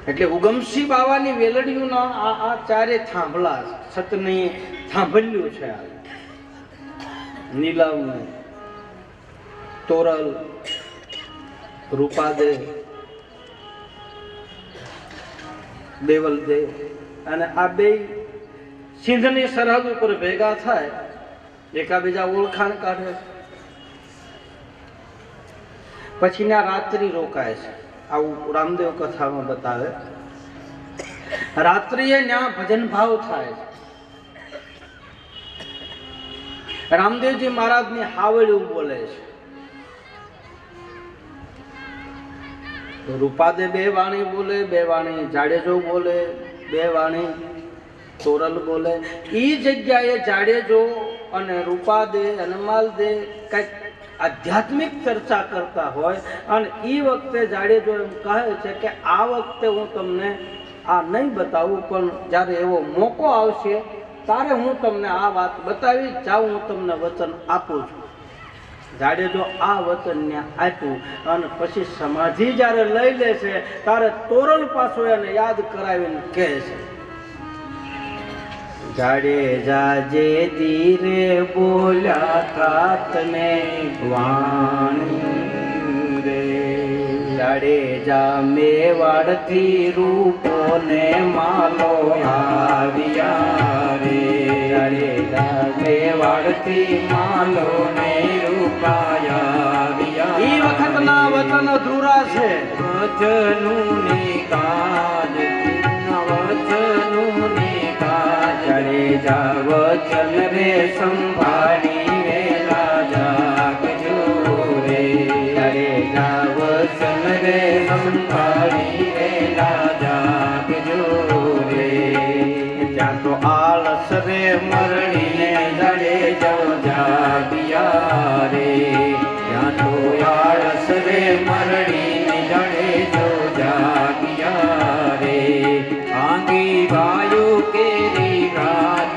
એટલે ઉગમસિંહ બાવાની વેલડીઓના આ ચારે થાંભલા સતની થાંભલ્યું છે. નીલમ, તોરલ, રૂપાદે, દેવલદે અને આ બે સિંધની સરહદ ઉપર ભેગા થાય, એકાબીજા ઓળખાણ કાઢે, પછી ના રાત્રિ રોકાય છે. આવું રામદેવ કથામાં બતાવે. રાત્રિએ ત્યાં ભજન ભાવ થાય છે. રામદેવજી મહારાજની હાવળિયું બોલે છે. રૂપાદે બે વાણી બોલે, બે વાણી જાડેજો બોલે, બે વાણી તોરલ બોલે. ઈ જગ્યાએ જાડેજો અને રૂપાદે હનુમાલદે કઈક આધ્યાત્મિક ચર્ચા કરતા હોય અને ઈ વખતે જાડેજો એમ કહે છે કે આ વખતે હું તમને આ નહીં બતાવું, પણ જ્યારે એવો મોકો આવશે ત્યારે હું તમને આ વાત બતાવી જાઉં, હું તમને વચન આપું છું. જાડેજો આ વચનને આપ્યું અને પછી સમાધિ જ્યારે લઈ લે છે ત્યારે તોરલ પાછો એને યાદ કરાવીને કહે છે, જાડેજા જે ધીરે બોલ્યા કાતને વાણી રે, જાડેજા મેવાડથી રૂપો ને માલો આવ્યા રે, જાડેજા મેવાડથી માલો ને રૂપાયા આવ્યા. ઈ વખતના વચન અધૂરા છે. વચનું ને કાજ, વચનું ને કાજ, જાડેજા વચન રે સંભાળી વેલા જાગજો રે, જાડેજા વચન રે સંભાળી વેલા જાગજો રે. ત્યાં તો આળસ રે મરણીને જાડેજો જાગ્યા રે, ત્યાં તો આળસ રે મરણીને જાડેજો જાગ્યા રે. આંગી ભાયુ કેરી રાત,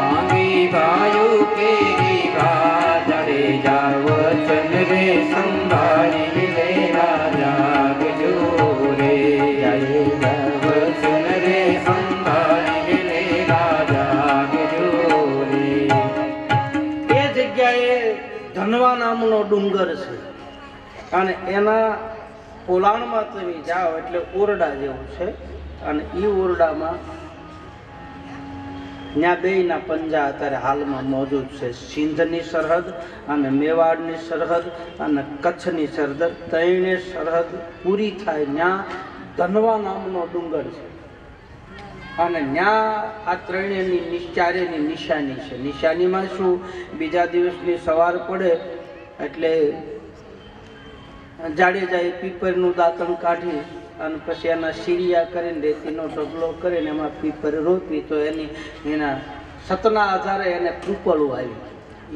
આંગી ભાયુ કેરી રાત, જાડેજા વચન રે સંભાળી વેલા જાગજો રે, જાડેજા વચન રે સંભાળી વેલા જાગજો રે. એ જગ્યાએ ધનવા નામનો ડુંગર છે અને એના પોલાણમાં તમે જાઓ એટલે ઓરડા જેવું છે અને એ ઓરડામાં ત્યાં બેયના પંજા અત્યારે હાલમાં મોજૂદ છે. સિંધની સરહદ અને મેવાડની સરહદ અને કચ્છની સરહદ, ત્રણે સરહદ પૂરી થાય ત્યાં ધનવા નામનો ડુંગર છે અને ત્યાં આ ત્રણેયની ચારેની નિશાની છે. નિશાનીમાં શું, બીજા દિવસની સવાર પડે એટલે જાડેજાએ પીપરનું દાંતણ કાઢી અને પછી એના સીરિયા કરીને રેતીનો ઢગલો કરીને એમાં પીપર રોપી તો એના સતના આધારે એને પીપળું આવી,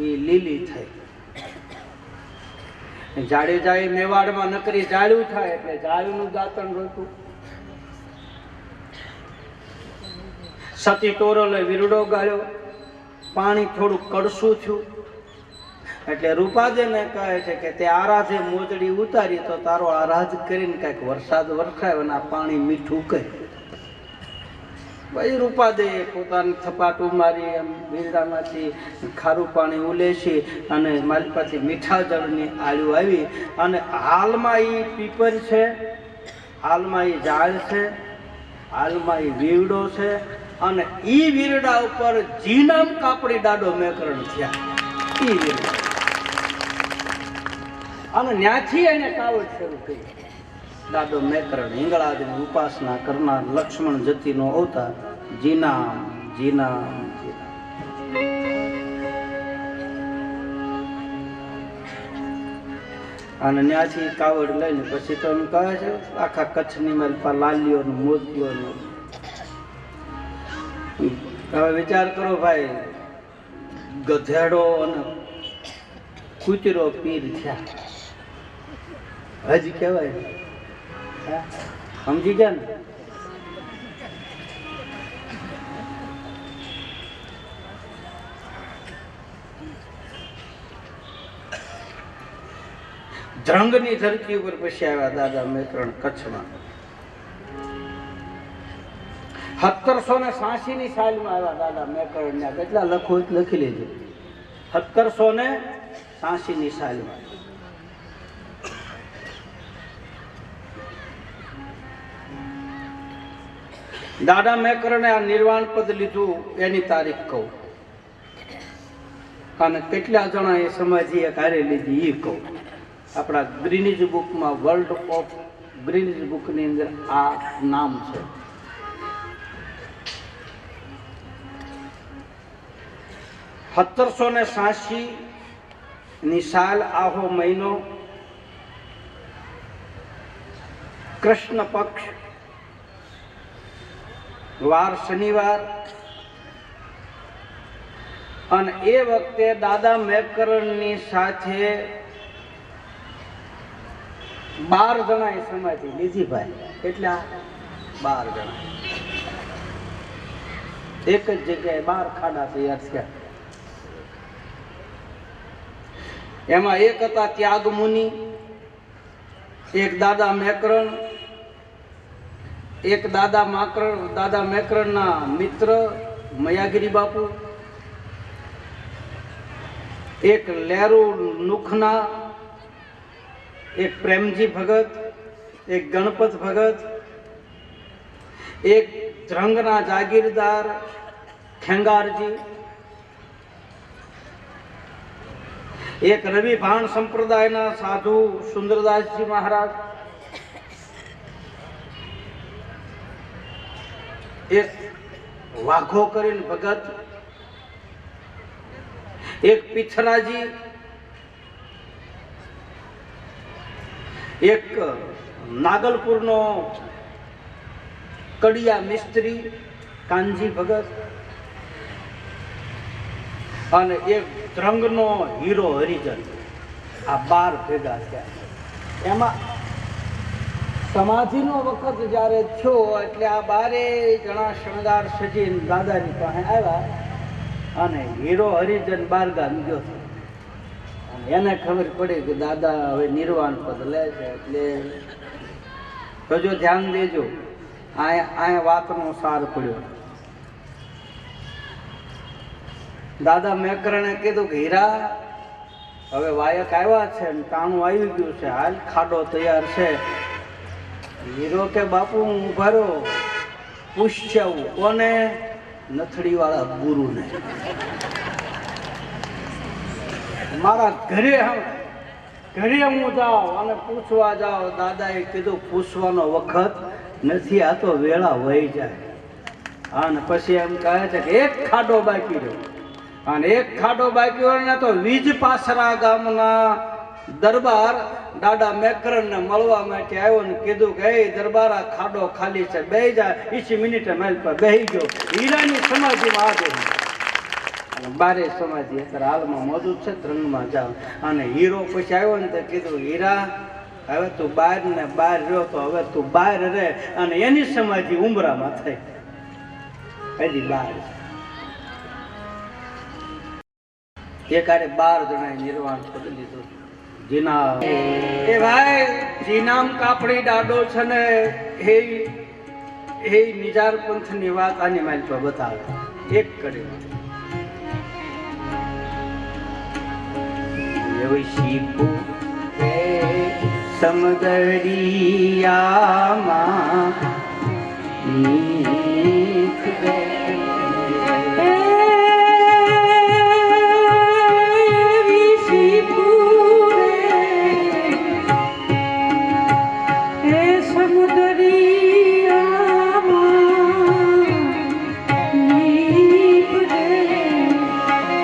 એ લીલી થઈ. જાડેજાએ મેવાડમાં નકરી જાળ્યું થાય એટલે જાળ્યુંનું દાંતણ રોપ્યું. સતી તોરલે વીરડો ગાળ્યો, પાણી થોડું કડસું થયું એટલે રૂપાદેને કહે છે કે તે આરાધે મોજડી ઉતારી તો તારો આરાધ કરીને કંઈક વરસાદ વરસાય અને આ પાણી મીઠું કહે. ભાઈ રૂપાદે પોતાની થપાટું મારી એમ વીરડામાંથી ખારું પાણી ઉલેસી અને મારી પાસે મીઠા જળની આળ્યું આવી અને હાલમાં એ પીપર છે, હાલમાં એ ઝાડ છે, હાલમાં એ વીરડો છે અને ઈ વીરડા ઉપર જીનામ કાપડી દાડો મેકરણ થયા. ઈ વીરડા અને ત્યાંથી એને કાવડ શરૂ કરી. દાદો મેકરણ હિંગળાજની ઉપાસના કરનાર લક્ષ્મણ જતીનો અવતાર જીનામ જીનામ અને ત્યાંથી કાવડ લઈને પછી તો એમ કહે છે આખા કચ્છની મારી લાલીઓ મોતીઓ. હવે વિચાર કરો ભાઈ, ગધેડો અને કૂતરો પીર થયા હજી કહેવાય, સમજી ગયા ને? ધ્રંગની ધરતી ઉપર પછી આવ્યા દાદા મેકરણ કચ્છમાં. 1786 સાલમાં આવ્યા દાદા મેકરણના. કેટલા લખો લખી લેજો. 1786 સાલમાં દાદા મેકરણે આ નિર્વાણ પદ લીધું એની તારીખ કહું, અને કેટલા જણા એ સમાધિએ કાર્ય લીધી એ કહું. આપણા ગ્રીનિજ બુકમાં, વર્લ્ડ ઓફ ગ્રીનિજ બુકની અંદર આ નામ છે. 1786 સાલ, આહો મહિનો, કૃષ્ણ પક્ષ, વાર શનિવાર. અને એ વખતે દાદા મેકરણની સાથે 12 જણાએ સમાધિ લીધી ભાઈ. કેટલા? 12 જણા. એક જ જગ્યાએ 12 ખાડા તૈયાર થયા. એમાં એક હતા ત્યાગ મુનિ, એક દાદા મેકરણ, એક દાદા મેકરણના મિત્ર મયાગીરી બાપુ, એક લેરુ નુખના, એક પ્રેમજી ભગત, એક ગણપત ભગત, એક ધ્રંગના જાગીરદાર ખેંગારજી, એક રવિ ભાણ સંપ્રદાયના સાધુ સુંદરદાસજી મહારાજ, એક વાઘો કરીને ભગત, એક પિથરાજી, એક નાગલપુરનો કડિયા મિસ્ત્રી કાનજી ભગત, અને એક ધ્રંગનો હીરો હરિજન. આ 12 ભેગા થયા. એમાં સમાધિનો વખત જ્યારે થયો એટલે આ 12 જણા શણગાર સજીને દાદાની પાસે આવ્યા, અને હીરો હરિજન બારગામ ગયો. એને ખબર પડી કે દાદા હવે નિર્વાણ પદ લે છે. એટલે જો ધ્યાન દેજો, અહીંયા વાતનો સાર પડ્યો. દાદા મેકરણે કીધું કે હીરા, હવે વાયક આવ્યા છે ને તાણું આવી ગયું છે, હાલ ખાડો તૈયાર છે. હીરો કે બાપુ હું ઉભા રહો, પૂછ્યાવું કોને? નથડી વાળા ગુરુને. મારા ઘરે હું જાઉં અને પૂછવા જાઉં. દાદાએ કીધું પૂછવાનો વખત નથી, આ તો વેળા વહી જાય. અને પછી એમ કહે છે કે એક ખાડો બાકી રહ્યો, અને એક ખાડો બાકી હોય ને તો વીજ પાસરા ગામના દરબાર દાદા મેકરણને મળવા માટે આવ્યો ને કીધું કે એ દરબાર આ ખાડો ખાલી છે, બેહી જાય. 20 મિનિટે મહેલ પર બેહી ગયો. હીરાની સમાધિમાં આ બેહી. અને 12 સમાધિ અત્યારે હાલમાં મોજૂદ છે. ત્રણમાં જાઓ. અને હીરો પછી આવ્યો ને તો કીધું હીરા, હવે તું બહાર ને બહાર રહ્યો તો હવે તું બહાર રહે. અને એની સમાધિ ઉમરામાં થઈ. હજી 12 એકારે 12 જણાએ નિર્વાણ પદ લીધું. જીના એ ભાઈ જીનામ કાપડી દાડો છે ને એ નિજાર પંથની વાત આની માલ પર બતાવે. એક કડી એવી શીપુ સમદરિયામાં નીક દે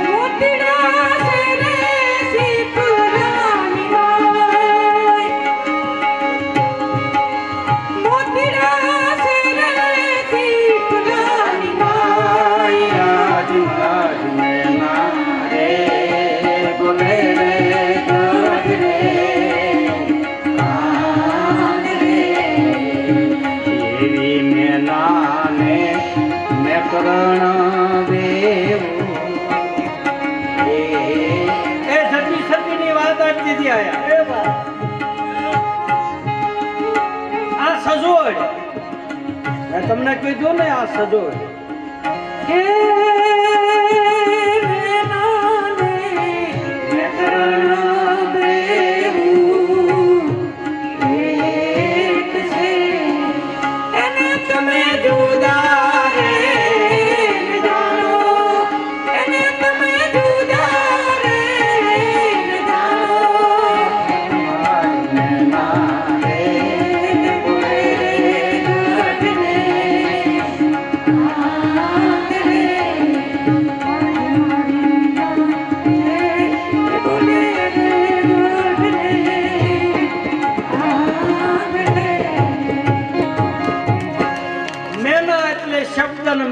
મોતીડા સે રે તમને કીધું ને આ સજો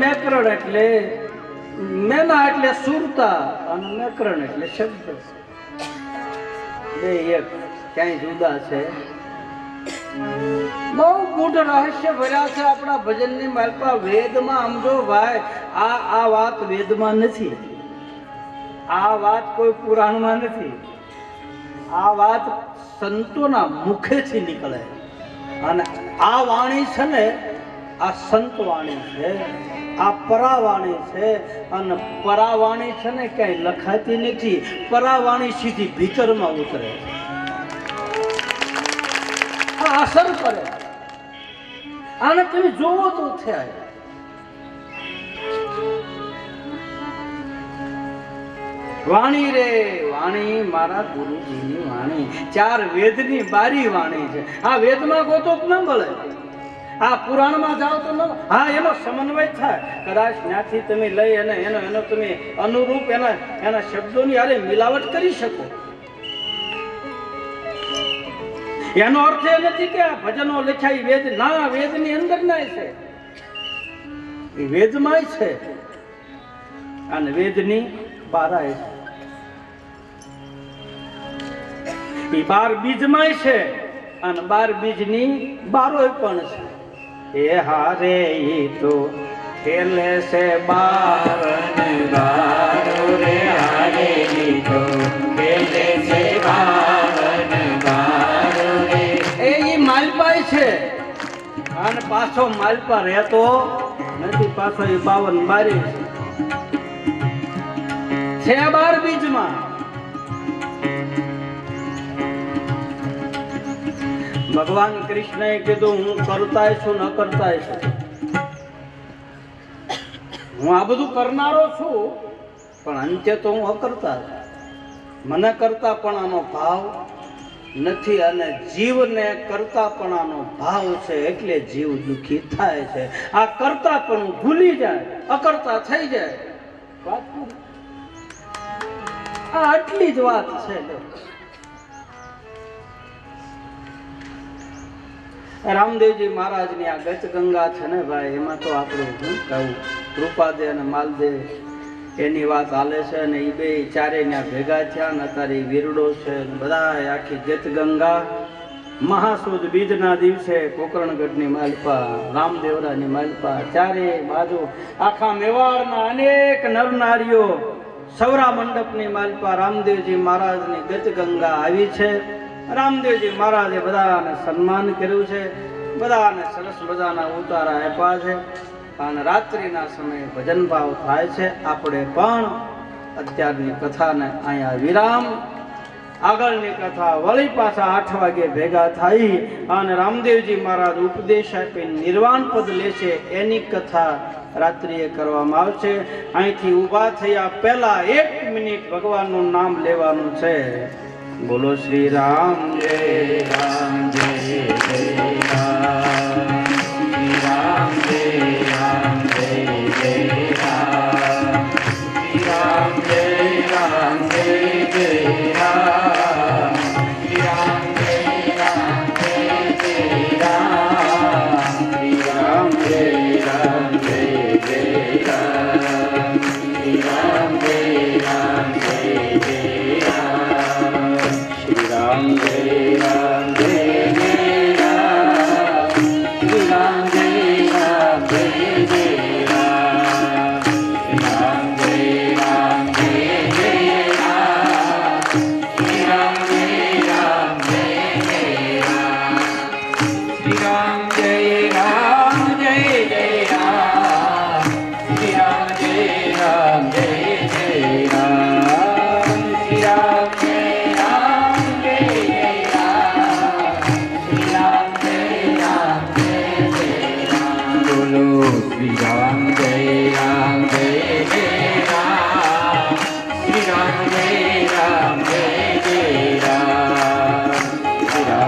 મેકરણ એટલે મેના એટલે સુરતા અને મેકરણ એટલે શબ્દ બે એક ક્યાંય જુદા છે. બહુ ગૂઢ રહસ્ય ભર્યા છે આપણા ભજનની માલપા. વેદમાં સમજો ભાઈ, આ વાત વેદમાં નથી, આ વાત કોઈ પુરાણમાં નથી, આ વાત સંતોના મુખેથી નીકળે. અને આ વાણી છે ને, આ સંત વાણી છે, આ પરાવાણી છે. અને પરાવાણી છે ને ક્યાંય લખાતી નથી, પરાવાણી સીધી ભીતરમાં ઉતરે, આ અસર કરે. આને તમે જોવો તો થાય. વાણી રે વાણી, મારા ગુરુજીની વાણી, 4 વેદની બારી વાણી છે. આ વેદમાં ગોતો જ ન મળે, આ પુરાણમાં જાઓ તો ન. હા, એનો સમન્વય થાય કદાચ, ત્યાંથી તમે લઈ અને એનો તમે અનુરૂપ એના શબ્દોની હારે મિલાવટ કરી શકો. એનો અર્થ એ નથી કે આ ભજનો લખાય વેદ ના, વેદની અંદર ના છે, એ વેદમાં છે અને વેદની બારાય છે, એ 12 બીજમાં છે અને 12 બીજની બારોય પણ છે. એ હારે ઈ તો ખેલે છે 12 બારો રે, હારે ઈ તો ખેલે છે 12 બારો રે. એ ઈ માલપાય છે અને પાછો માલપા રહેતો નથી, પાછો એ 52 બારી છે 12 બીજમાં. ભગવાન કૃષ્ણએ કીધું હું કરતાય છું ન કરતાય છું, હું આ બધું કરનારો છું પણ અંતે તો હું અકર્તા છું. મને કરતાપણાનો ભાવ નથી અને જીવને કરતાપણાનો ભાવ છે એટલે જીવ દુઃખી થાય છે. આ કરતાપણું ભૂલી જાય, અકર્તા થઈ જાય, વાત પૂરી. આ આટલી જ વાત છે. રામદેવજી મહારાજની આ ગત ગંગા છે ને ભાઈ, એમાં તો આપણું શું કહું, રૂપાદે અને માલદે એની વાત હાલે છે અને એ બે ચારે ત્યાં ભેગા થયા ને અત્યારે વીરડો છે. બધા આખી ગત ગંગા મહાસુદ બીજના દિવસે પોકરણગઢની માલપા, રામદેવરાની માલપા, ચારે બાજુ આખા મેવાડના અનેક નરનારીઓ સૌરા મંડપની માલપા રામદેવજી મહારાજની ગત ગંગા આવી છે. રામદેવજી મહારાજે બધાને સન્માન કર્યું છે, બધાને સરસ મજાના ઉતારા આપ્યા છે અને રાત્રિના સમયે ભજન ભાવ થાય છે. આપણે પણ અત્યારની કથાને અહીંયા વિરામ, આગળની કથા વળી પાછા 8 વાગે ભેગા થઈ અને રામદેવજી મહારાજ ઉપદેશ આપી નિર્વાણ પદ લેશે, એની કથા રાત્રિએ કરવામાં આવશે. અહીંથી ઊભા થયા પહેલા 1 મિનિટ ભગવાનનું નામ લેવાનું છે. બોલો શ્રી રામ જય રામ જય જય રામ, શ્રી રામ જય રામ જય જય રામ, શ્રી રામ જય રામ જય જય રામ, શ્રી રામ જય રામ જય જય રામ, શ્રી રામ જય રામ જય જય રામ, શ્રી રામ જય રામ જય જય Ram, Ram Jai Ram Jai Jai Ram.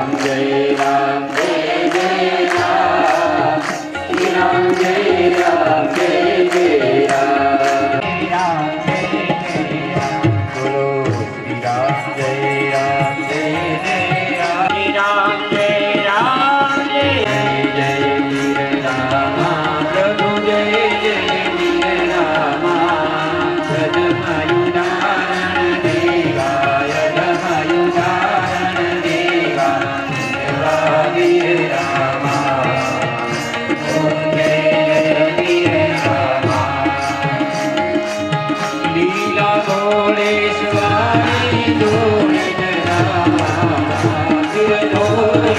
Ram જય રામ જય રામ શ્રી રામ જય રામ જય રામ બોલો શ્રી રામ જય રામ જય રામ શ્રી રામ જય રામ જય જય વીર રામા પ્રભુ જય જય વીર રામા સદમયુનારણ દેવા યદમયુનારણ દેવા દેવા વીર રામા ઓમ જય જય વીર રામા લીલા ગોળેશ્વરી દોષ રામા વીર દોષ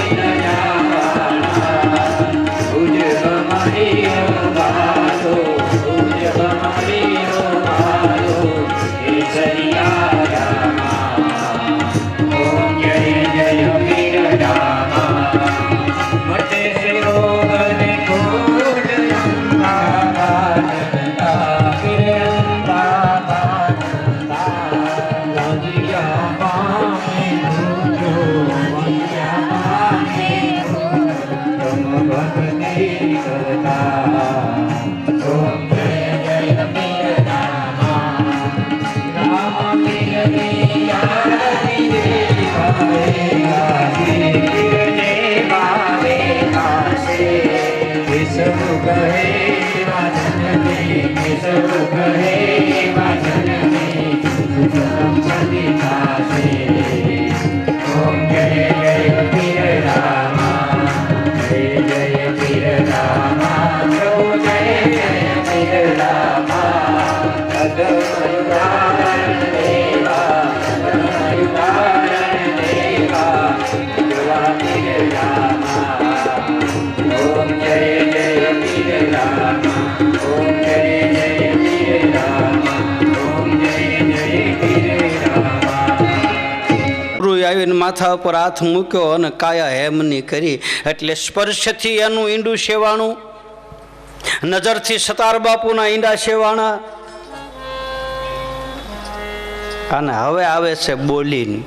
આવીને માથા ઉપર હાથ મૂક્યો અને કાયા હેમની કરી એટલે સ્પર્શથી એનું ઈંડું સેવાણું, નજરથી સતાર બાપુના ઈંડા સેવાણા, અને હવે આવે છે બોલીને.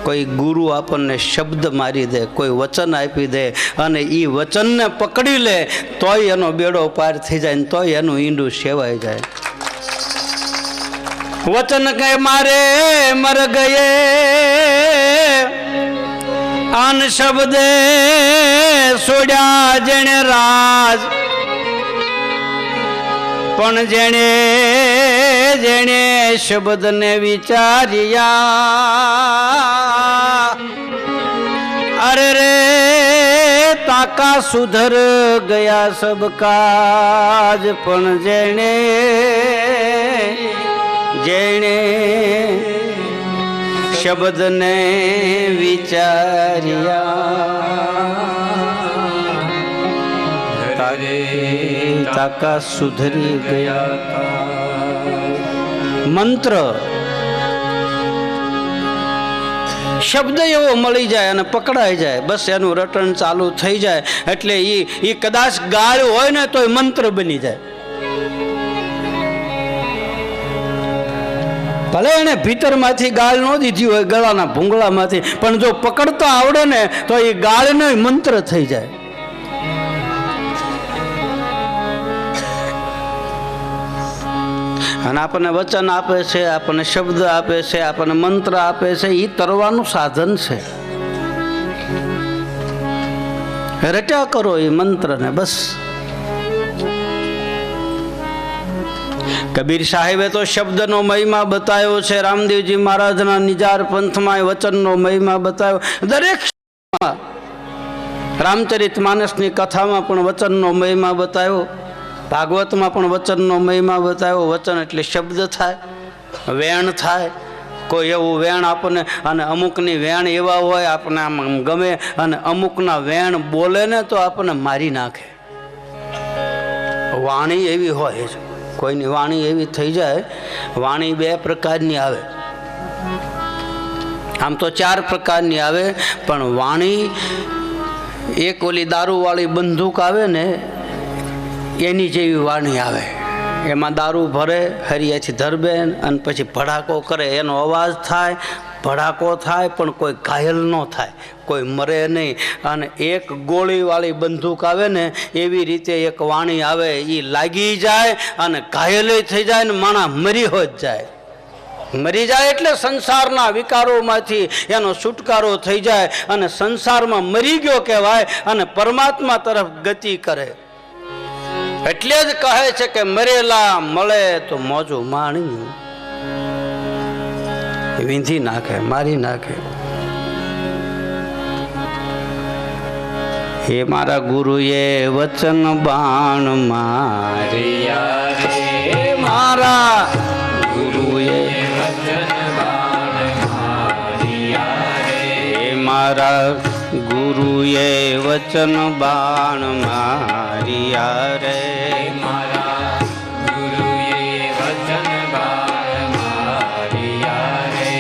કોઈ ગુરુ આપણને શબ્દ મારી દે, કોઈ વચન આપી દે અને એ વચનને પકડી લે તોય એનો બેડો પાર થઈ જાય ને તોય એનું ઈંડું સેવાઈ જાય. વચન કે મારે મર ગયે આન શબ્દે સોડ્યા જેણે રાજ, પણ જેણે જેણે શબ્દને વિચાર્યા અરે રે તાકા સુધર ગયા સબ કાજ, પણ જેણે જેણે શબ્દને વિચાર્યા તારે તાકા સુધરી ગયા. મંત્ર શબ્દ એવો મળી જાય અને પકડાઈ જાય, બસ એનું રટણ ચાલુ થઈ જાય એટલે એ કદાચ ગાળ હોય ને તો મંત્ર બની જાય. ભલે એને ભીતરમાંથી ગાળ ન દીધી હોય ગળાના ભૂંગળામાંથી, પણ જો પકડતા આવડે ને તો એ ગાળનો મંત્ર થઈ જાય. અને આપણને વચન આપે છે, આપણને શબ્દ આપે છે, આપણને મંત્ર આપે છે, એ તરવાનું સાધન છે. રટ્યા કરો એ મંત્રને બસ. કબીર સાહેબે તો શબ્દનો મહિમા બતાવ્યો છે. રામદેવજી મહારાજના નિજાર પંથમાં વચનનો મહિમા બતાવ્યો. દરેક રામચરિત માનસની કથામાં પણ વચનનો મહિમા બતાવ્યો, ભાગવતમાં પણ વચનનો મહિમા બતાવ્યો. વચન એટલે શબ્દ થાય, વેણ થાય. કોઈ એવું વેણ આપણને, અને અમુકની વેણ એવા હોય આપણને આમ ગમે, અને અમુકના વેણ બોલે ને તો આપણને મારી નાખે. વાણી એવી હોય છે, કોઈની વાણી એવી થઈ જાય. વાણી બે પ્રકારની આવે, આમ તો 4 પ્રકારની આવે, પણ વાણી એક ઓલી દારૂવાળી બંદૂક આવે ને એની જેવી વાણી આવે. એમાં દારૂ ભરે હરિયાથી ધરબેન અને પછી ભડાકો કરે, એનો અવાજ થાય, ભડાકો થાય પણ કોઈ ઘાયલ ન થાય, કોઈ મરે નહીં. અને એક ગોળીવાળી બંદૂક આવે ને એવી રીતે એક વાણી આવે, એ લાગી જાય અને ઘાયલે થઈ જાય ને માણસ મરી હોત જાય. મરી જાય એટલે સંસારના વિકારોમાંથી એનો છુટકારો થઈ જાય અને સંસારમાં મરી ગયો કહેવાય અને પરમાત્મા તરફ ગતિ કરે. એટલે જ કહે છે કે મરેલા મળે તો મોજું માણી, વીંધી નાખે, મારી નાખે. હે મારા ગુરુએ વચન બાણ માર્યા રે, મારા ગુરુએ મારા ગુરુએ વચન બાણ માર્યા રે, મારા ગુરુએ વચન બાણ માર્યા રે.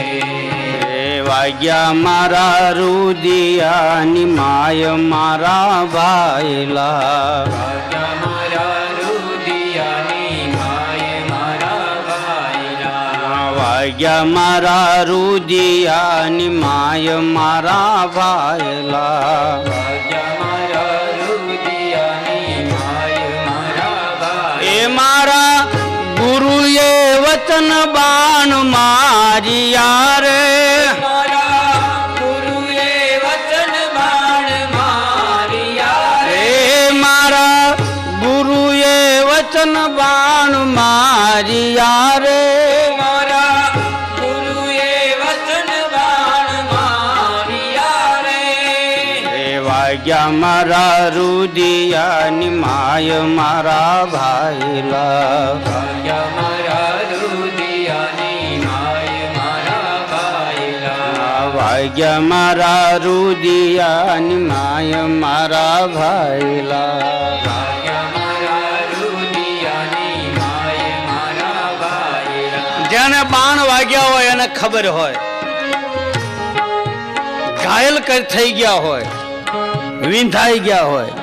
વાગ્યા મારા રુદિયાની માય મારા ભાઈલા, વાગ્યા મારા રુદિયાની માય મારા ભાઈલા, વાગ્યા મારા રુદિયાની માય મારા ભાઈલા. વાગ્યા મારા રુદિયાની માય મારા ભાઈલા. એ મારા ગુરુએ વચન બાણ માર્યા રે, મારા ગુરુએ વચન બાણ માર્યા રે. મારા ગુરુએ વચન બાણ માર્યા રે, મારા ગુરુએ વચન બાણ માર્યા રે. વાગ્યા મારા રુદિયાની માય મારા ભાઈલા, વાગ્યા મારા રુદિયાની માય મારા ભાઈલા, વાગ્યા મારા રુદિયાની માય મારા ભાઈલા. વાગ્યા મારા રુદિયાની માય મારા ભાઈલા. જેને બાણ વાગ્યા હોય એને ખબર હોય, ઘાયલ થઈ ગયા હોય, વિંધાઈ ગયા હોય.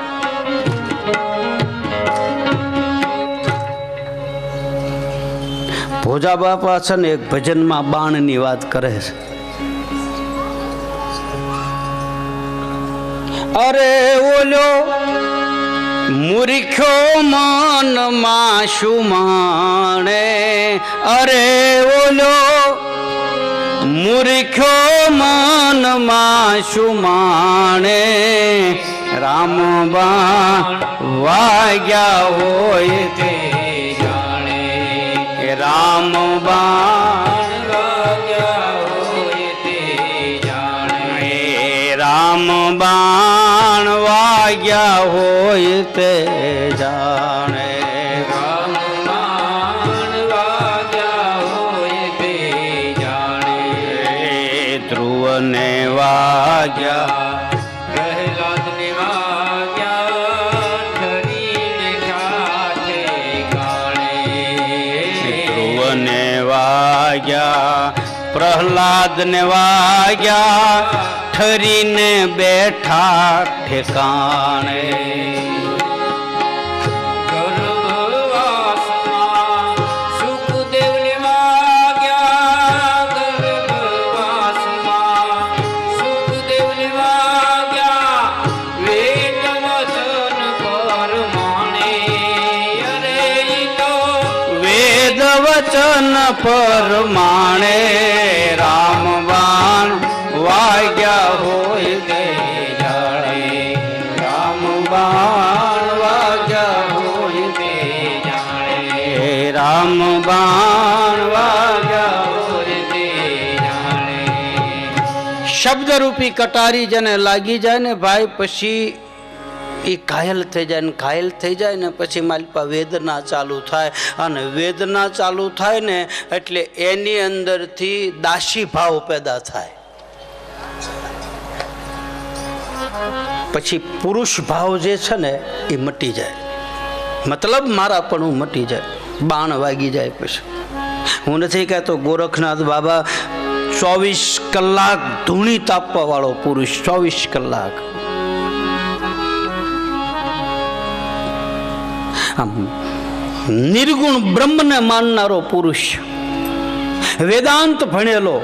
ભોજા બાપા છે ને એક ભજનમાં બાણની વાત કરે છે. અરે ઓલો મૂર્ખ્યો મનમાં શું માણે, અરે ઓલો મૂર્ખ્યો મનમાં શું માણે, રામબા વાગ્યા હોય તે જાણે, રામબા વાગ્યા હોય તે જાણે, રામબાણ વાગ્યા હોય તે જાણે. રામ બાણ વાગ્યા હોય તે જાણે. ધ્રુવને વાગ્યા, પ્રહલાદને વાગ્યા ઠરીને કાંઠે કાણે. ધ્રુવને વાગ્યા, પ્રહલાદને વાગ્યા, ઠરીને બેઠા ઠેકાણે. ગર્ભવાસમાં સુખદેવને વાગ્યા, ગર્ભવાસમાં સુખદેવને વાગ્યા, વેદ વચન પરમાણે. અરે ઈ તો વેદ વચન પરમાણે, રામબાણ વાગ્યા હોય તે જાણે, રામબાણ વાગ્યા હોય તે જાણે, રામબાણ વાગ્યા હોય. તે જાણે. શબ્દરૂપી કટારી જેને લાગી જાય ને ભાઈ, પછી એ ઘાયલ થઈ જાય ને ઘાયલ થઈ જાય ને પછી માલપા વેદના ચાલુ થાય. અને વેદના ચાલુ થાય ને એટલે એની અંદરથી દાસી ભાવ પેદા થાય. પછી પુરુષ ભાવ જે છે ને એ મટી જાય, મતલબ મારાપણું મટી જાય, બાણ વાગી જાય. પછી હું નથી કહેતો ગોરખનાથ બાબા 24 કલાક ધૂણી તાપવા વાળો પુરુષ, 24 કલાક નિર્ગુણ બ્રહ્મને માનનારો પુરુષ, વેદાંત ભણેલો,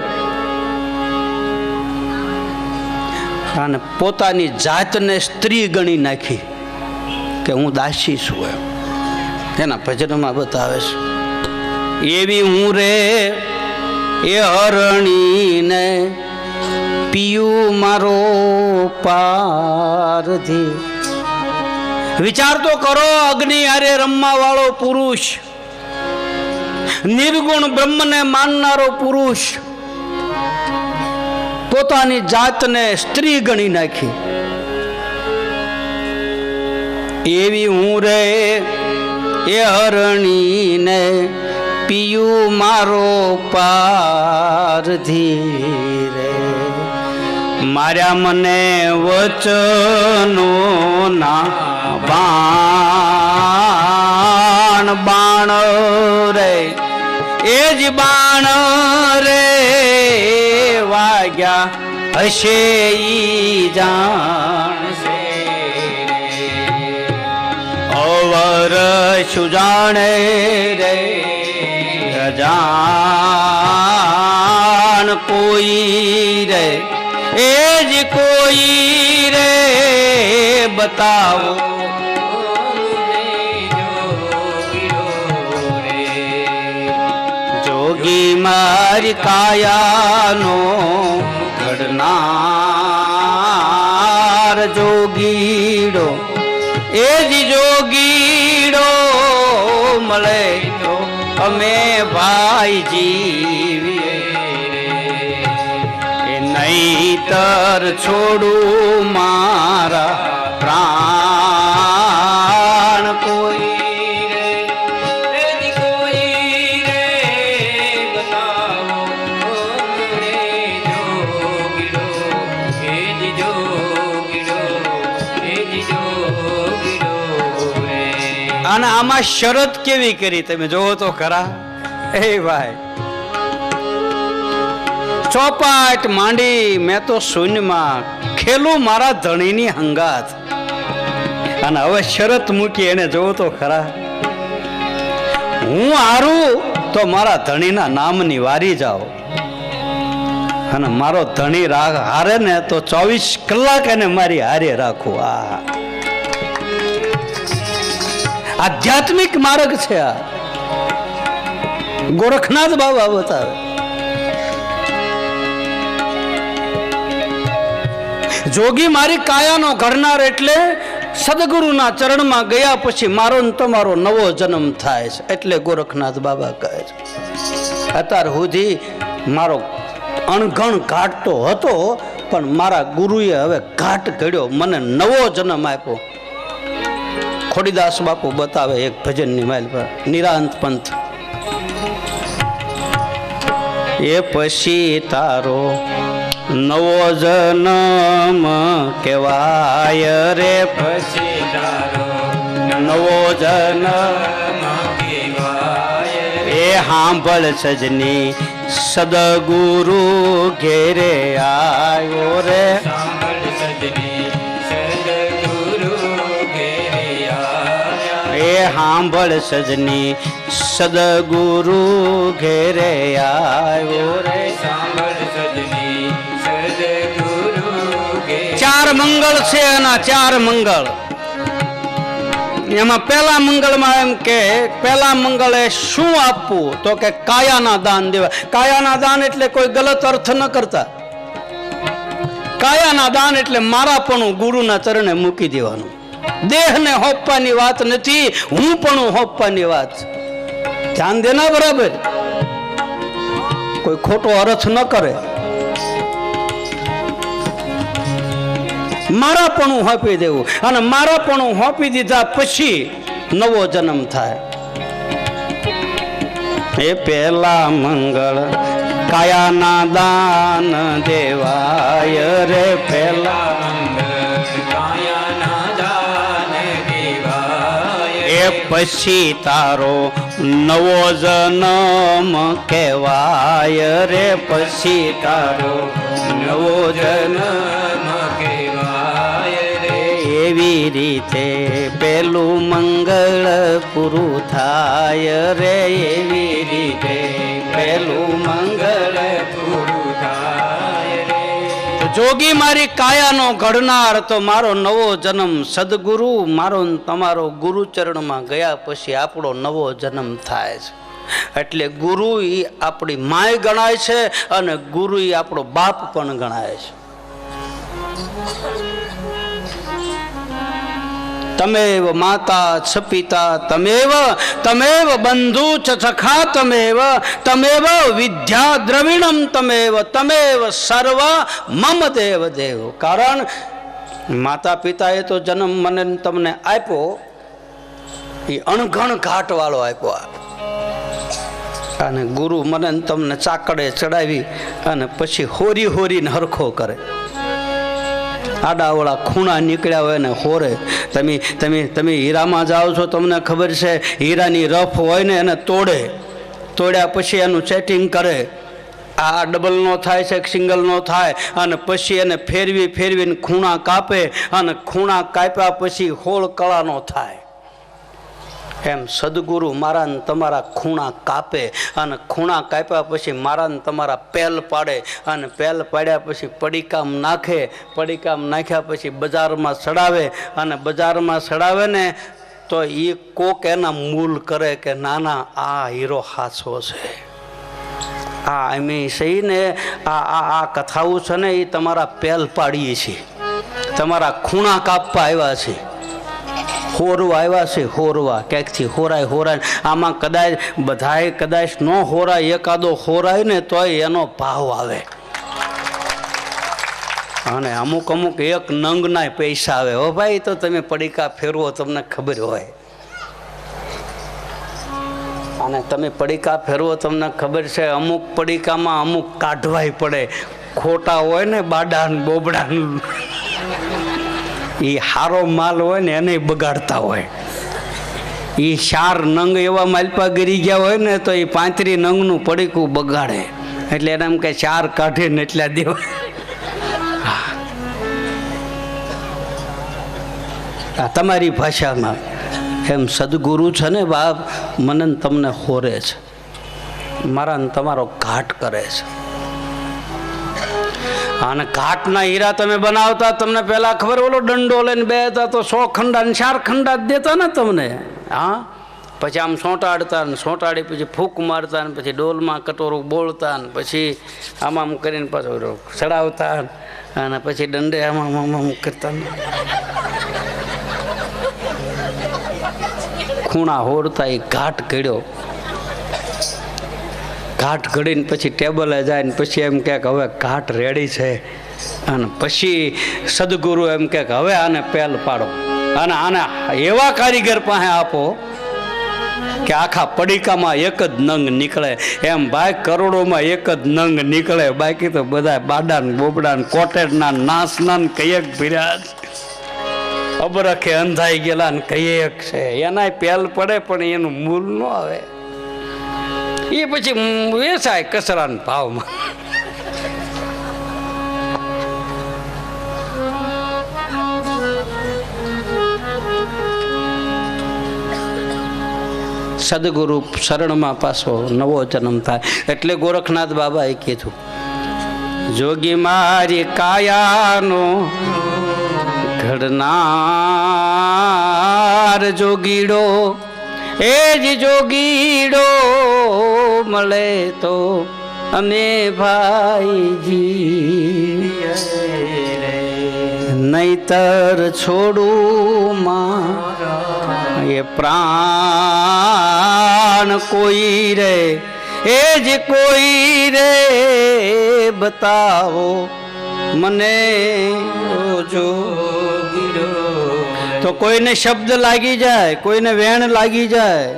અને પોતાની જાતને સ્ત્રી ગણી નાખી કે હું દાસી છું એમ એના ભજનમાં બતાવે છે. એવી હું રે એ હરણીને પિયું મારો પારધી. વિચાર તો કરો, અગ્નિ હારે રમવા વાળો પુરુષ, નિર્ગુણ બ્રહ્મને માનનારો પુરુષ પોતાની જાતને સ્ત્રી ગણી નાખી. એવી હું રે એ હરણીને પિયું મારો પારધી રે. માર્યા મને વચનો ના બાણ બાણ રે, એ જ બાણ રે વાગ્યા હશે ઈ જાણશે. અવર શું જાણે રે અજાણ કોઈ રે, એ જ કોઈ રે બતાવો જોગી મારી કાયાનો ઘડનાર જોગીડો, એ જ જોગીડો મળે તો અમે ભાઈ જીવીએ. એ નહીતર છોડું મારા પ્રાણ કોઈ રે, એ જ કોઈ રે બતાવો અમને જોગીડો, એ જ જોગીડો, એ જ જોગીડો રે. અને આમાં શરત કેવી કરી તમે જોવો તો ખરા. એ ભાઈ ચોપાટ માંડી મેં તો શૂન્યમાં ખેલું મારા ધણીની હંગાત. અને હવે શરત મૂકી એને જોવો તો ખરા. હું હારું તો મારા ધણીના નામની વારી જાઓ, અને મારો ધણી હારે ને તો 24 કલાક એને મારી હારે રાખું. આ આધ્યાત્મિક માર્ગ છે. આ ગોરખનાથ બાબા બતાવે. જોગી મારી કાયાનો ઘડનાર એટલે સદગુરુના ચરણમાં ગયા પછી મારો ને તમારો નવો જન્મ થાય છે. એટલે ગોરખનાથ બાબા કહે છે અત્યાર સુધી મારો અણઘણ ઘાટ તો હતો, પણ મારા ગુરુએ હવે ઘાટ ઘડ્યો, મને નવો જન્મ આપ્યો. ખોડીદાસ બાપુ બતાવે એક ભજનની માઇલ પર, નિરાંત પંથ. એ પછી તારો નવો જન્મ કહેવાય રે, પછી તારો નવો જન્મ કહેવાય. એ સાંભળ સજની સદગુરુ ઘેરે આવ્યો રે, સાંભળ સજની સદગુરુ ઘેરે આવ્યા. એ સાંભળ સજની સદગુરુ ઘેરે આવ્યો રે, સાંભળ સજની સદગુરુ ઘેરે. 4 મંગળ છે એના, 4 મંગળ. એમાં પહેલા મંગળમાં એમ કે પહેલા મંગળે શું આપવું, તો કે કાયાના દાન દેવા. કાયાના દાન એટલે કોઈ ગલત અર્થ ન કરતા. કાયાના દાન એટલે મારાપણું ગુરુના ચરણે મૂકી દેવાનું. દેહને હોપવાની વાત નથી, હું પણ હોપવાની વાત. ધ્યાન દેના બરાબર, કોઈ ખોટો અર્થ ન કરે. મારાપણું હોપી દેવું, અને મારાપણું હોપી દીધા પછી નવો જન્મ થાય. એ પહેલા મંગળ કાયાના દાન દેવાય રે, પહેલા મંગળ કાયાના દાન દેવાય. એ પછી તારો નવો જન્મ કહેવાય રે, પછી તારો નવો જન્મ કહેવાય રે. એવી રીતે પેલું મંગળ પૂરું થાય રે, એવી રીતે પેલું મંગળ પૂરું થાય રે. જોગી મારી કાયાનો ઘડનાર તો મારો નવો જન્મ સદગુરુ મારો ને તમારો ગુરુચરણમાં ગયા પછી આપણો નવો જન્મ થાય છે. એટલે ગુરુ એ આપણી માય ગણાય છે અને ગુરુ એ આપણો બાપ પણ ગણાય છે. તમેવ માતા ચ પિતા તમેવ બંધુ ચ સખા તમેવ વિદ્યા દ્રવિણમ તમેવ સર્વ મમ દેવ દેવ. કારણ માતા પિતાએ તો જન્મ મને તમને આપ્યો, એ અણઘણ ઘાટ વાળો આપ્યો, અને ગુરુ મને તમને ચાકડે ચડાવી અને પછી હોરી હોરીને હરખો કરે. આડાવડા ખૂણા નીકળ્યા હોય ને હોરે. તમે હીરામાં જાઓ છો, તમને ખબર છે હીરાની રફ હોય ને એને તોડ્યા પછી એનું સેટિંગ કરે. આ ડબલ નો થાય છે, સિંગલ નો થાય, અને પછી એને ફેરવીને ખૂણા કાપે, અને ખૂણા કાપ્યા પછી હોળ કળાનો થાય. એમ સદગુરુ મારા ને તમારા ખૂણા કાપે, અને ખૂણા કાપ્યા પછી મારા ને તમારા પેલ પાડે, અને પેલ પાડ્યા પછી પડીકામ નાખે, પડીકામ નાખ્યા પછી બજારમાં સડાવે, અને બજારમાં સડાવે ને તો એ કોક એના મૂલ કરે કે નાના આ હીરો હાચો છે. આ અમે સહી ને આ કથાઓ છે ને એ તમારા પેલ પાડીએ છીએ, તમારા ખૂણા કાપવા આવ્યા છે, હોરવા આવ્યા છે, હોરવા ક્યાંકથી હોરાય. આમાં કદાચ ન હોરાય, એકાદો હોરાય ને તોય એનો ભાવ આવે, અને અમુક એક નંગના પૈસા આવે. હો ભાઈ, તો તમે પડીકા ફેરવો, તમને ખબર હોય. અને તમે પડીકા ફેરવો, તમને ખબર છે અમુક પડીકામાં અમુક કાઢવાય પડે. ખોટા હોય ને બાડા બોબડા, એ હારો માલ હોય ને એને બગાડતા હોય. એ 4 નંગ એવા માલપા ગરી ગયા હોય ને તો એ 35 નંગનું પડીકું બગાડે. એટલે એને એમ કે 4 કાઢીને એટલા દેવા. તમારી ભાષામાં એમ સદગુરુ છે ને બાપ, મને તમને હોરે છે, મારા ને તમારો ઘાટ કરે છે. અને ઘાટના હીરા તમે બનાવતા, તમને પેલા ખબર, ઓલો દંડો લઈને બેતા તો 100 ખંડા ને 4 ખંડા દેતા ને તમને. હા, પછી આમ સોંટાડતા ને સોંટાડી પછી ફૂંક મારતા ને પછી ડોલમાં કટોરું બોલતા ને પછી આમ કરીને પાછું ચડાવતા, અને પછી દંડે આમ કરતા. ખૂણા હોરતા એ ઘાટ ઘડ્યો. ઘાટ ઘડીને પછી ટેબલે જાય ને પછી એમ કે હવે ઘાટ રેડી છે, અને પછી સદગુરુ એમ કે હવે આને પેલ પાડો, અને આને એવા કારીગર પાસે આપો કે આખા પડીકામાં એક જ નંગ નીકળે. એમ ભાઈ કરોડોમાં એક જ નંગ નીકળે, બાકી તો બધા બાડા ને બોબડા ને કોટેડના નાસના ને કઈક ભીર્યા અબરખે અંધાઈ ગયેલા ને કઈક છે. એના પેલ પડે પણ એનું મૂલ ન આવે, એ પછી વેચાય કચરાના ભાવમાં. સદગુરુ શરણમાં પાછો નવો જન્મ થાય. એટલે ગોરખનાથ બાબાએ કીધું, જોગી મારી કાયાનો ઘડનાર જોગીડો, એ જ જોગીડો મળે તો અમે ભાઈજી, નહીતર છોડું માં એ પ્રાણ કોઈ રે, એ જ કોઈ રે બતાવો મને જોગીડો. તો કોઈને શબ્દ લાગી જાય, કોઈને વેણ લાગી જાય,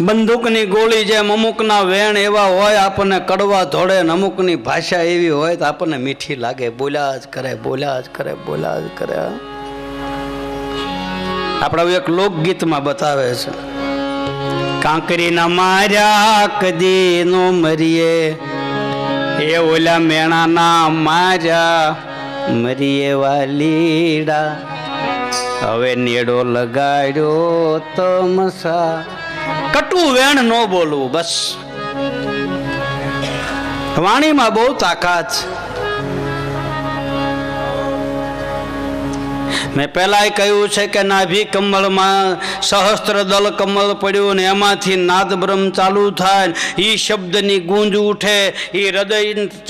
બંદૂકની ગોળી જેમ અમુકના વેણ એવા હોય આપણને કડવા ધોળે, ને અમુકની ભાષા એવી હોય તો આપણને મીઠી લાગે. બોલ્યા જ કરે. આપણા એક લોકગીતમાં બતાવે છે, કાંકરીના માર્યા કદી નો મરીએ, એ ઓલા મેણાના માર્યા મરીએ વાલીડા, હવે નેડો લગાડ્યો તમસા. કટુ વેણ ન બોલવું, બસ. વાણીમાં બહુ તાકાત. મેં પહેલાંય કહ્યું છે કે નાભી કમળમાં સહસ્ત્ર દલ કમળ પડ્યું ને એમાંથી નાદ બ્રહ્મ ચાલુ થાય, એ શબ્દની ગૂંજ ઉઠે, એ હૃદય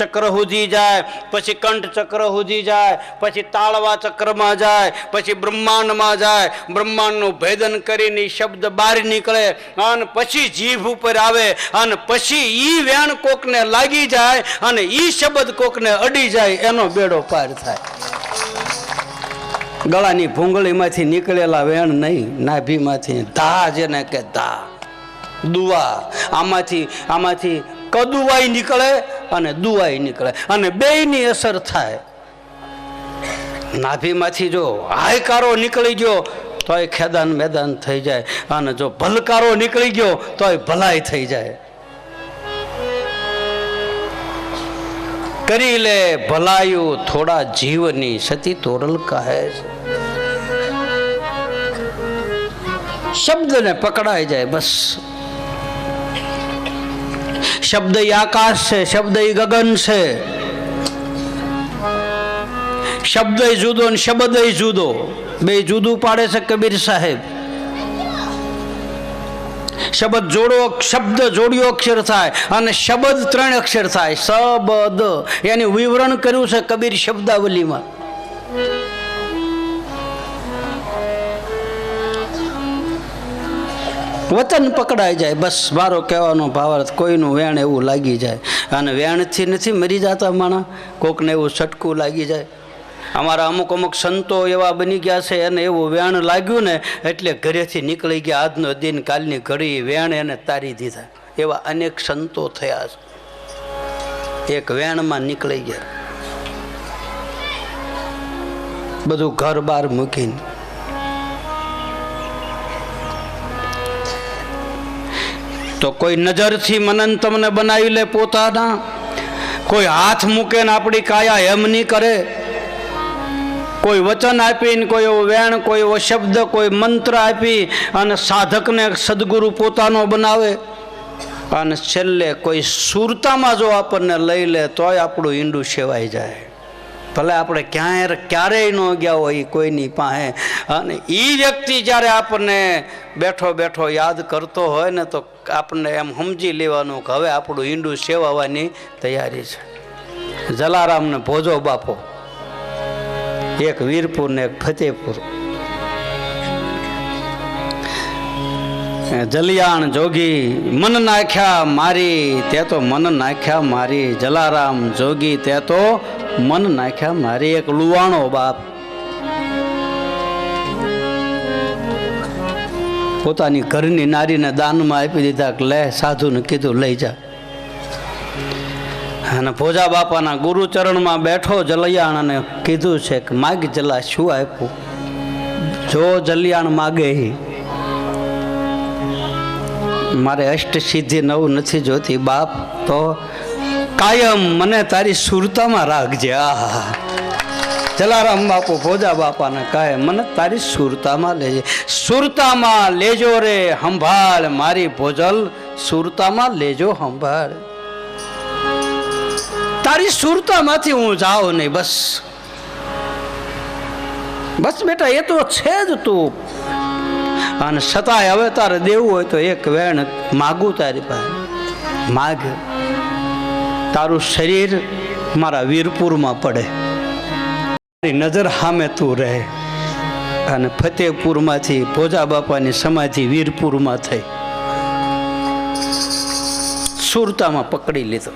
ચક્ર સુધી જાય, પછી કંઠ ચક્ર સુધી જાય, પછી તાળવા ચક્રમાં જાય, પછી બ્રહ્માંડમાં જાય, બ્રહ્માંડનું ભેદન કરીને શબ્દ બહાર નીકળે અને પછી જીભ ઉપર આવે અને પછી ઈ વેણ કોકને લાગી જાય અને ઈ શબ્દ કોકને અડી જાય, એનો બેડો પાર થાય. ગળાની ભૂંગળીમાંથી નીકળેલા વેણ નહીં, નાભીમાંથી ધા, જેને કે ધા, દુવા, આમાંથી કદુવાઈ નીકળે અને દુવાઈ નીકળે અને બેયની અસર થાય. નાભીમાંથી જો હાયકારો નીકળી ગયો તોય ખેદાન મેદાન થઈ જાય અને જો ભલકારો નીકળી ગયો તોય ભલાઈ થઈ જાય. કરી લે ભલાયું થોડા જીવની, સતી તોરલ કહે છે. શબ્દને પકડાઈ જાય બસ. શબ્દ આકાશ છે, શબ્દ ગગન છે. શબ્દ જુદો ને શબ્દ જુદો, બે જુદું પાડે છે કબીર સાહેબ. શબ્દ જોડ્યો અક્ષર થાય અને શબ્દ 3 અક્ષર થાય. શબ્દ એનું વિવરણ કર્યું છે કબીર શબ્દાવલીમાં. વતન પકડાઈ જાય બસ. મારો કહેવાનો ભાવાર્થ, કોઈનું વેણ એવું લાગી જાય અને વેણથી નથી મરી જતા માણા, કોકને એવું છટકું લાગી જાય. અમારા અમુક સંતો એવા બની ગયા છે, એને એવું વેણ લાગ્યું ને એટલે ઘરેથી નીકળી ગયા. આજનો દિન કાલની ઘડી વેણ એને તારી દીધા. એવા અનેક સંતો થયા છે, એક વેણમાં નીકળી ગયા, બધું ઘર બાર મૂકીને. તો કોઈ નજરથી મનન તમને બનાવી લે પોતાના, કોઈ હાથ મૂકે ને આપણી કાયા એમ નહીં કરે, કોઈ વચન આપીને, કોઈ એવો વેણ, કોઈ એવો શબ્દ, કોઈ મંત્ર આપી અને સાધકને સદગુરુ પોતાનો બનાવે. અને છેલ્લે કોઈ સુરતામાં જો આપણને લઈ લે તોય આપણું ઈંડું સેવાઈ જાય. ભલે આપણે ક્યારેય ન ગયા હોય કોઈની પાસે, અને એ વ્યક્તિ જ્યારે આપણને બેઠો બેઠો યાદ કરતો હોય ને તો આપણને એમ સમજી લેવાનું કે હવે આપણું ઈંડું સેવાવાની તૈયારી છે. જલારામ ને ભોજો બાપો, એક વીરપુર ને એક ફતેપુર. જલિયાણ જોગી મન નાખ્યા મારી, તે તો મન નાખ્યા મારી. જલારામ જોગી તે તો મન નાખ્યા મારી. એક લુવાણો બાપ પોતાની ઘરની નારીને દાનમાં આપી દીધા કે લે, સાધુને કીધું લઈ જા. અને ભોજા બાપાના ગુરુચરણમાં બેઠો જલિયાણ અને કીધું છે કે માગ જલા, શું આપ્યું? જો જલિયાણ માગે, મારે અષ્ટ સિદ્ધિ નવું નથી જોતી બાપ, તો કાયમ મને તારી સુરતામાં રાખજે. આહા, જલારામ બાપુ ભોજા બાપાને કહે મને તારી સુરતામાં લેજે. સુરતામાં લેજો રે સંભાળ મારી ભોજલ, સુરતામાં લેજો સંભાળ. તારી સુરતામાંથી હું જાઉં નહીં બસ. બસ બેટા એ તો છે જ તું. અને છતાંય હવે તારે દેવું હોય તો એક વેણ માગું તારી પાસે, માગ. તારું શરીર મારા વીરપુરમાં પડે, તારી નજર સામે તું રહે. અને ફતેપુરમાંથી ભોજા બાપાની સમાધિ વીરપુરમાં થઈ. સુરતામાં પકડી લીધો.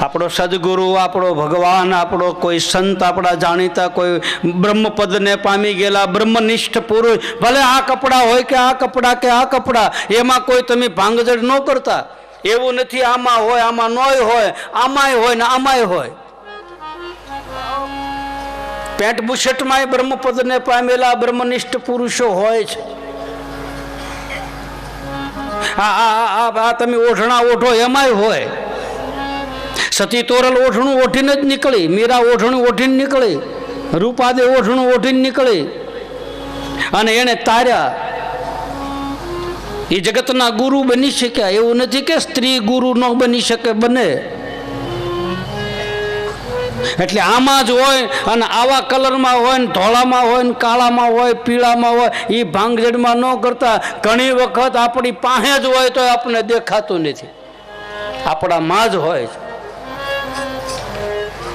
આપણો સદગુરુ, આપણો ભગવાન, આપણો કોઈ સંત, આપણા જાણીતા કોઈ બ્રહ્મપદને પામી ગયેલા બ્રહ્મનિષ્ઠ પુરુષ, ભલે આ કપડાં હોય કે આ કપડાં કે આ કપડાં, એમાં કોઈ તમે ભાંગજડ ન કરતા. એવું નથી આમાં હોય આમાં નોય હોય, આમાંય હોય ને આમાંય હોય. પેન્ટ બુશર્ટમાં બ્રહ્મપદને પામેલા બ્રહ્મનિષ્ઠ પુરુષો હોય છે. આ તમે ઓઢણા ઓઢો એમાંય હોય. સતી તોરલ ઓઢણું ઓઢીને જ નીકળી, મીરા ઓઢણું ઓઢીને નીકળી, રૂપાદે ઓઢણું ઓઢીને નીકળી અને એને તાર્યા. એ જગતના ગુરુ બની શક્યા. એવું નથી કે સ્ત્રી ગુરુ ન બની શકે, બને. એટલે આમાં જ હોય અને આવા કલરમાં હોય ને ધોળામાં હોય ને કાળામાં હોય પીળામાં હોય એ ભાંગઝેડમાં ન કરતા ઘણી વખત આપણી પાસે જ હોય તો આપણને દેખાતું નથી, આપણામાં જ હોય.